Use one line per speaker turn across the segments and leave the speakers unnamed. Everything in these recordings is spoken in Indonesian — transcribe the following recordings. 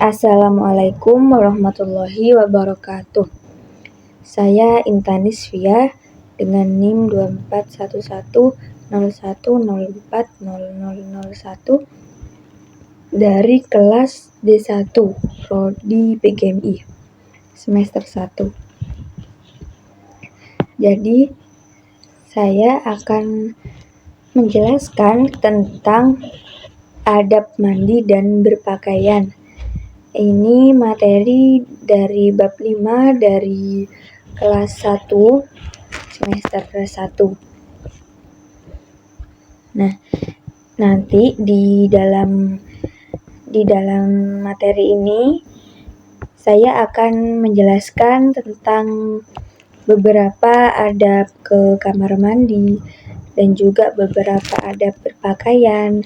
Assalamualaikum warahmatullahi wabarakatuh. Saya Intan Nisfia dengan NIM 241101040001 dari kelas D1 Prodi PGMI semester 1. Jadi saya akan menjelaskan tentang adab mandi dan berpakaian. Ini materi dari bab 5 dari kelas 1 semester 1. Nah, nanti di dalam materi ini saya akan menjelaskan tentang beberapa adab ke kamar mandi dan juga beberapa adab berpakaian.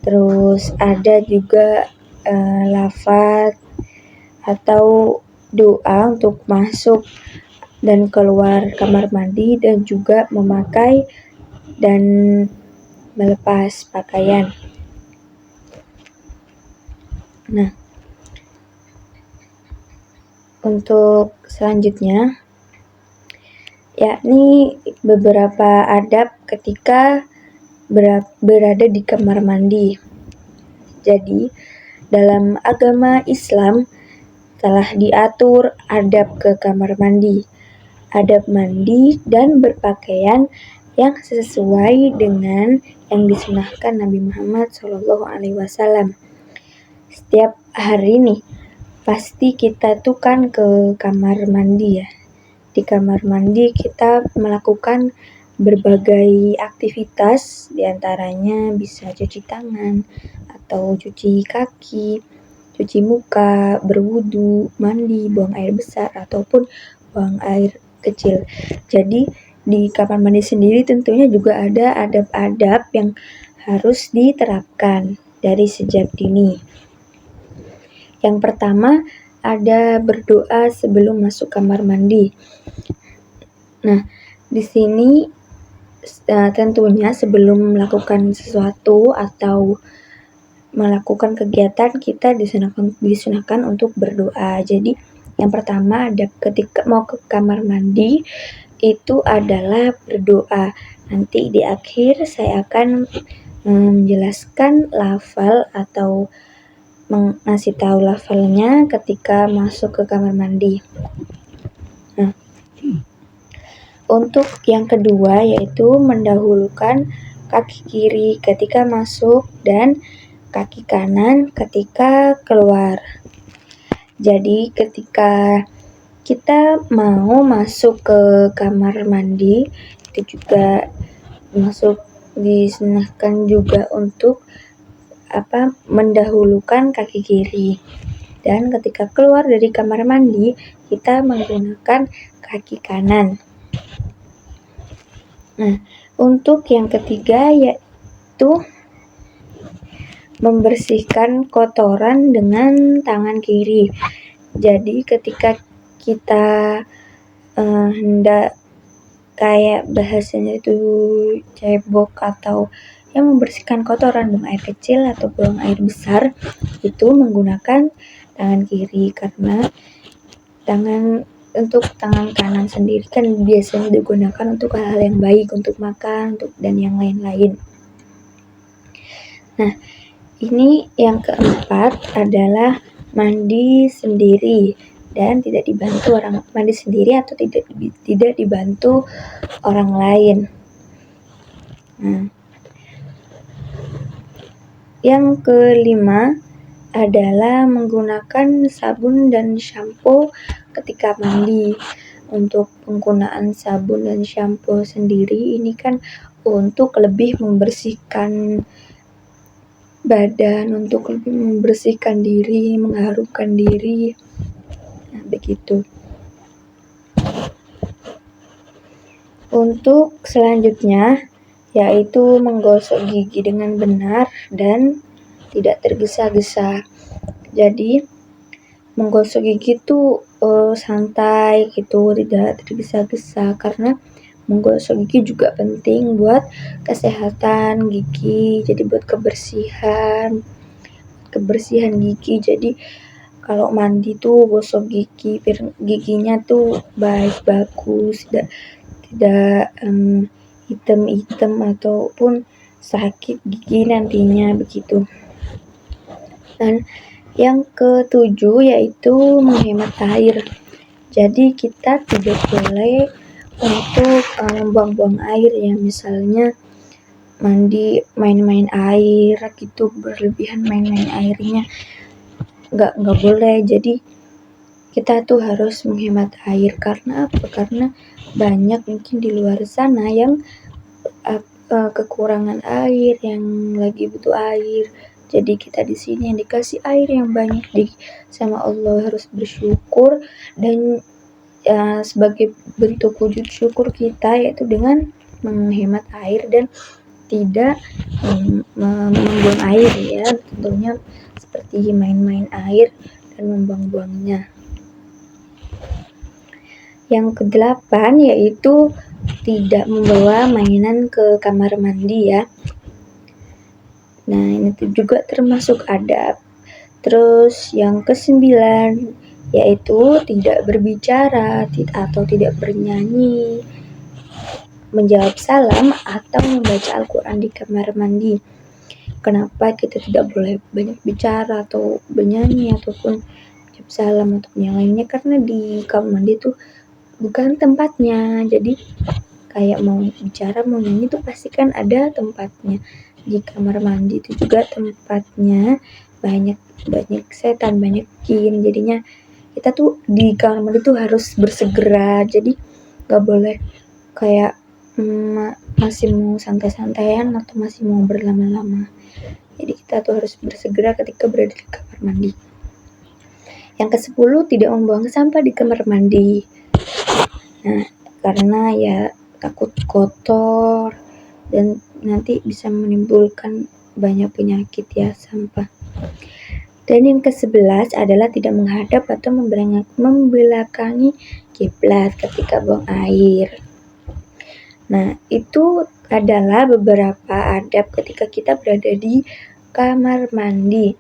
Terus ada juga lafaz atau doa untuk masuk dan keluar kamar mandi dan juga memakai dan melepas pakaian. Nah, untuk selanjutnya yakni beberapa adab ketika berada di kamar mandi. Jadi, dalam agama Islam telah diatur adab ke kamar mandi, adab mandi dan berpakaian yang sesuai dengan yang disunahkan Nabi Muhammad SAW. Setiap hari nih, pasti kita tuh kan ke kamar mandi ya. Di kamar mandi kita melakukan berbagai aktivitas, diantaranya bisa cuci tangan atau cuci kaki, cuci muka, berwudu, mandi, buang air besar ataupun buang air kecil. Jadi di kamar mandi sendiri tentunya juga ada adab-adab yang harus diterapkan dari sejak dini. Yang pertama ada berdoa sebelum masuk kamar mandi. Nah, di sini tentunya sebelum melakukan sesuatu atau melakukan kegiatan kita disunahkan untuk berdoa. Jadi yang pertama ada ketika mau ke kamar mandi itu adalah berdoa. Nanti di akhir saya akan menjelaskan lafal atau ngasih tahu lafalnya ketika masuk ke kamar mandi. Nah, untuk yang kedua yaitu mendahulukan kaki kiri ketika masuk dan kaki kanan ketika keluar. Jadi ketika kita mau masuk ke kamar mandi itu juga disunahkan juga untuk mendahulukan kaki kiri. Dan ketika keluar dari kamar mandi kita menggunakan kaki kanan. Nah, untuk yang ketiga yaitu membersihkan kotoran dengan tangan kiri. Jadi ketika kita hendak kayak bahasanya itu cebok atau yang membersihkan kotoran, buang air kecil atau buang air besar, itu menggunakan tangan kiri karena untuk tangan kanan sendiri kan biasanya digunakan untuk hal-hal yang baik, untuk makan, dan yang lain-lain. Nah, ini yang keempat adalah mandi sendiri dan tidak dibantu mandi sendiri atau tidak dibantu orang lain. Nah, yang kelima adalah menggunakan sabun dan shampoo ketika mandi. Untuk penggunaan sabun dan shampoo sendiri ini kan untuk lebih membersihkan badan, untuk lebih membersihkan diri, mengharumkan diri. Nah, begitu. Untuk selanjutnya yaitu menggosok gigi dengan benar dan tidak tergesa-gesa. Jadi menggosok gigi itu santai gitu, tidak tergesa-gesa karena menggosok gigi juga penting buat kesehatan gigi, jadi buat kebersihan, kebersihan gigi. Jadi kalau mandi tuh gosok gigi, biar giginya tuh baik, bagus, tidak hitam-hitam ataupun sakit gigi nantinya begitu. Dan yang ketujuh yaitu menghemat air. Jadi kita tidak boleh untuk membuang-buang air ya, misalnya mandi main-main air gitu, berlebihan main-main airnya nggak boleh. Jadi kita tuh harus menghemat air. Karena apa? Karena banyak mungkin di luar sana yang kekurangan air, yang lagi butuh air. Jadi kita di sini yang dikasih air yang banyak sama Allah harus bersyukur, dan sebagai bentuk wujud syukur kita yaitu dengan menghemat air dan tidak membuang air ya, tentunya seperti main-main air dan membuang-buangnya. Yang kedelapan yaitu tidak membawa mainan ke kamar mandi ya. Nah, ini juga termasuk adab. Terus yang kesembilan yaitu tidak berbicara atau tidak bernyanyi, menjawab salam atau membaca Al-Quran di kamar mandi. Kenapa kita tidak boleh banyak bicara atau bernyanyi ataupun menjawab salam atau yang lainnya? Karena di kamar mandi tuh bukan tempatnya. Jadi kayak mau bicara, mau nyanyi tuh pasti kan ada tempatnya. Di kamar mandi itu juga tempatnya banyak setan, banyak jin. Jadinya kita tuh di kamar mandi tuh harus bersegera. Jadi gak boleh kayak masih mau santai-santaian atau masih mau berlama-lama. Jadi kita tuh harus bersegera ketika berada di kamar mandi. Yang ke-10 tidak membuang sampah di kamar mandi. Nah, karena ya takut kotor dan nanti bisa menimbulkan banyak penyakit ya, sampah. Dan yang ke-11 adalah tidak menghadap atau membelakangi kiblat ketika buang air. Nah, itu adalah beberapa adab ketika kita berada di kamar mandi.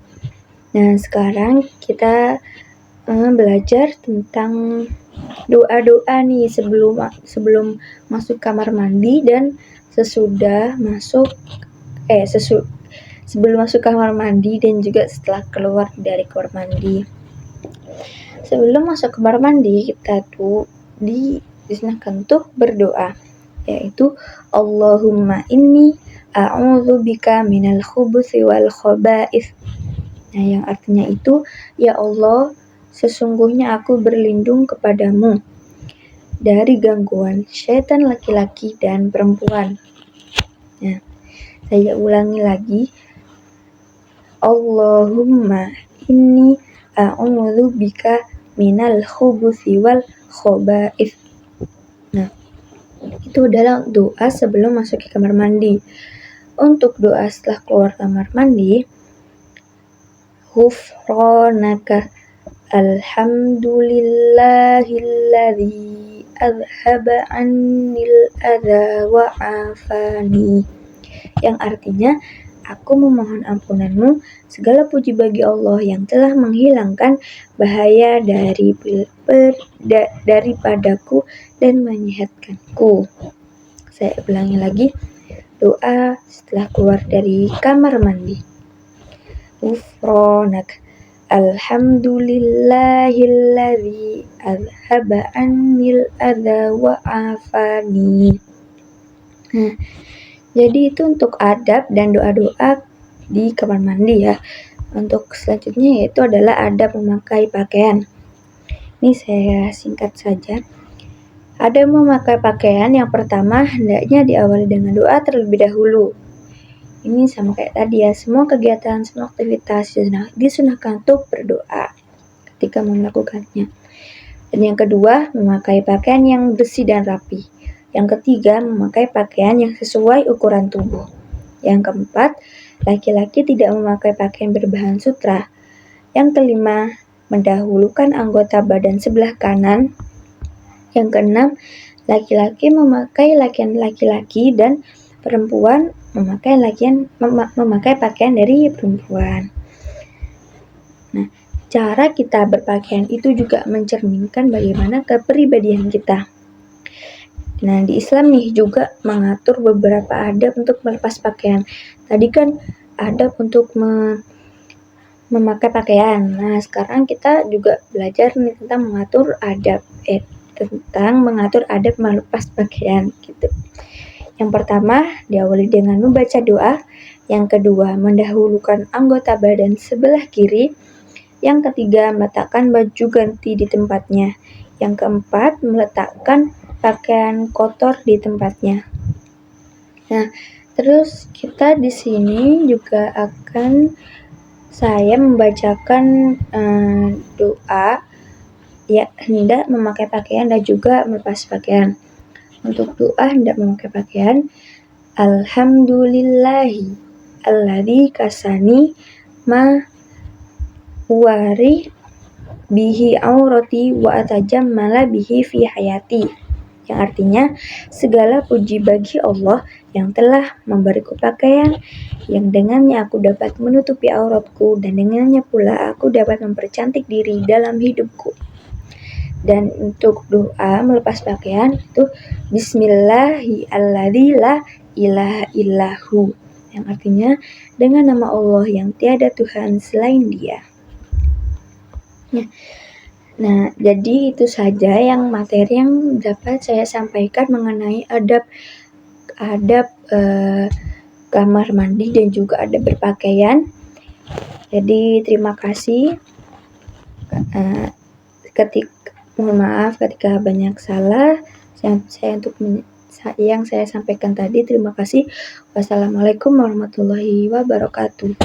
Nah, sekarang kita belajar tentang doa-doa nih sebelum masuk kamar mandi dan sebelum masuk kamar mandi dan juga setelah keluar dari kamar mandi. Sebelum masuk kamar mandi kita tuh disunahkan tuh berdoa, yaitu Allahumma inni a'udzubika minal khubuthi wal khaba'ith. Nah, yang artinya itu, ya Allah, sesungguhnya aku berlindung kepadamu dari gangguan syaitan laki-laki dan perempuan. Nah, saya ulangi lagi. Allahumma inni a'udzubika minal khubuthi wal khaba'ith. Nah, itu adalah doa sebelum masuk ke kamar mandi. Untuk doa setelah keluar kamar mandi, ghufranaka alhamdulillahilladzi azhaba annil adza wa afani. Yang artinya, aku memohon ampunanmu, segala puji bagi Allah yang telah menghilangkan bahaya daripadaku dan menyehatkanku. Saya ulangi lagi, doa setelah keluar dari kamar mandi. Ghufranak alhamdulillahilladzi azhaba annil adza wa afani. Nah, jadi itu untuk adab dan doa-doa di kamar mandi ya. Untuk selanjutnya yaitu adalah adab memakai pakaian. Ini saya singkat saja. Adab memakai pakaian yang pertama hendaknya diawali dengan doa terlebih dahulu. Ini sama kayak tadi ya, semua kegiatan, semua aktivitas disunahkan untuk berdoa ketika melakukannya. Dan yang kedua, memakai pakaian yang bersih dan rapi. Yang ketiga, memakai pakaian yang sesuai ukuran tubuh. Yang keempat, laki-laki tidak memakai pakaian berbahan sutra. Yang kelima, mendahulukan anggota badan sebelah kanan. Yang keenam, laki-laki memakai pakaian laki-laki dan perempuan memakai pakaian dari perempuan. Nah, cara kita berpakaian itu juga mencerminkan bagaimana kepribadian kita. Nah, di Islam nih juga mengatur beberapa adab untuk melepas pakaian. Tadi kan adab untuk memakai pakaian. Nah, sekarang kita juga belajar nih tentang mengatur adab melepas pakaian gitu. Yang pertama, diawali dengan membaca doa. Yang kedua, mendahulukan anggota badan sebelah kiri. Yang ketiga, meletakkan baju ganti di tempatnya. Yang keempat, meletakkan pakaian kotor di tempatnya. Nah, terus kita di sini juga saya membacakan doa ya hendak memakai pakaian dan juga melepas pakaian. Untuk doa hendak memakai pakaian, alhamdulillahi alladzi kasani ma wari bihi aurati wa atajammala bihi fi hayati, yang artinya segala puji bagi Allah yang telah memberiku pakaian yang dengannya aku dapat menutupi auratku dan dengannya pula aku dapat mempercantik diri dalam hidupku. Dan untuk doa melepas pakaian itu Bismillahirrahmanirrahim la ilaha illahu, yang artinya dengan nama Allah yang tiada Tuhan selain Dia. Nah, jadi itu saja materi yang dapat saya sampaikan mengenai adab kamar mandi dan juga adab berpakaian. Jadi terima kasih. Mohon maaf ketika banyak salah yang saya sampaikan tadi. Terima kasih. Wassalamualaikum warahmatullahi wabarakatuh.